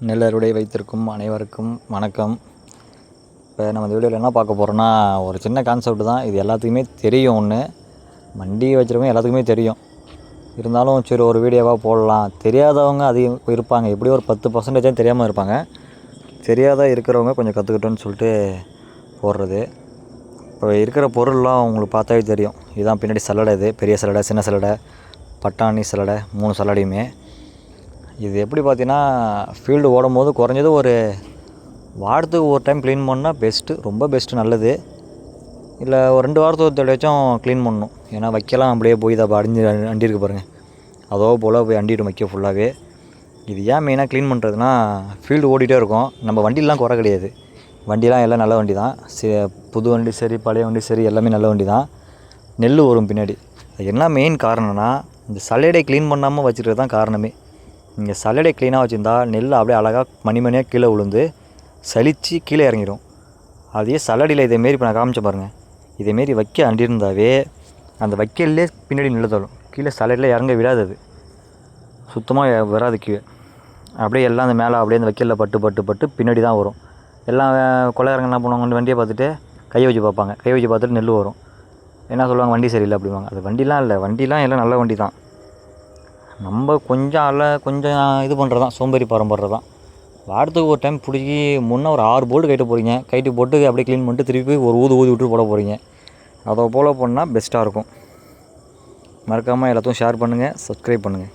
நெல் அறுவடை வைத்திருக்கும் அனைவருக்கும் வணக்கம். இப்போ நம்ம இந்த வீடியோவில் என்ன பார்க்க போகிறோன்னா, ஒரு சின்ன கான்செப்ட் தான். இது எல்லாத்துக்குமே தெரியும். ஒன்று வண்டி வச்சுருக்கவங்க எல்லாத்துக்குமே தெரியும். இருந்தாலும் சரி ஒரு வீடியோவாக போடலாம். தெரியாதவங்க அதிகம் இருப்பாங்க. எப்படி ஒரு 10% தெரியாமல் இருப்பாங்க. தெரியாத இருக்கிறவங்க கொஞ்சம் கற்றுக்கிட்டோன்னு சொல்லிட்டு போடுறது. இப்போ இருக்கிற பொருள்லாம் உங்களுக்கு பார்த்தாவே தெரியும். இதுதான் பின்னாடி சல்லடை. இது பெரிய சல்லடை, சின்ன சல்லடை, பட்டாணி சல்லடை, 3 சல்லடையுமே. இது எப்படி பார்த்தீங்கன்னா, ஃபீல்டு ஓடும்போது குறைஞ்சது ஒரு வாரத்துக்கு ஒரு டைம் க்ளீன் பண்ணால் பெஸ்ட்டு, ரொம்ப பெஸ்ட்டு, நல்லது. இல்லை ஒரு 2 வாரத்துக்கு ஒரு தடவையாச்சும் க்ளீன் பண்ணணும். ஏன்னா வைக்கலாம் அப்படியே போய் இதை அண்டிருக்கு பாருங்கள், அதோ போல் போய் அண்டிடும் வைக்க ஃபுல்லாகவே. இது ஏன் மெயினாக க்ளீன் பண்ணுறதுனா, ஃபீல்டு ஓடிட்டே இருக்கும். நம்ம வண்டிலாம் குறை கிடையாது. வண்டிலாம் எல்லாம் நல்ல வண்டி தான். புது வண்டி சரி, பழைய வண்டி சரி, எல்லாமே நல்ல வண்டி தான். நெல் வரும் பின்னாடி. அது என்ன மெயின் காரணம்னா, இந்த சல்லடை க்ளீன் பண்ணாமல் வச்சுருக்கிறது தான் காரணமே. இங்கே சல்லடை க்ளீனாக வச்சுருந்தா நெல் அப்படியே அழகாக மணிமணியாக கீழே விழுந்து சலித்து கீழே இறங்கிடும். அதே சல்லடையில் இதேமாரி இப்போ நான் காமிச்ச பாருங்கள், இதேமாரி வைக்க அண்டிருந்தாவே அந்த வைக்கல்லே பின்னாடி நெல் தள்ளும். கீழே சல்லடையில் இறங்க விடாது. அது சுத்தமாக வராது கீழே. அப்படியே எல்லாம் அந்த மேலே அப்படியே அந்த வைக்கலில் பட்டு பட்டு பட்டு பின்னாடி தான் வரும். எல்லாம் கொள்ளைக்காரங்க என்ன பண்ணுவாங்க, வண்டியை பார்த்துட்டு கையை வச்சு பார்ப்பாங்க. கையை வச்சு பார்த்துட்டு நெல் வரும். என்ன சொல்லுவாங்க, வண்டி சரியில்லை அப்படிம்பாங்க. அது வண்டிலாம் இல்லை, வண்டிலாம் எல்லாம் நல்ல வண்டி தான். நம்ம கொஞ்சம் இது பண்ணுறது தான், சோம்பேறி பரம்பரை தான். வாரத்துக்கு ஒரு டைம் பிடிக்கி முன்னே ஒரு 6 போல்ட்டு கைட்டு போகிறீங்க. கைட்டு போட்டு அப்படியே க்ளீன் பண்ணிட்டு திருப்பி ஒரு ஊதி விட்டு போட போகிறீங்க. அதை போல் பண்ணால் பெஸ்ட்டாக இருக்கும். மறக்காமல் எல்லாத்தையும் ஷேர் பண்ணுங்கள், சப்ஸ்கிரைப் பண்ணுங்கள்.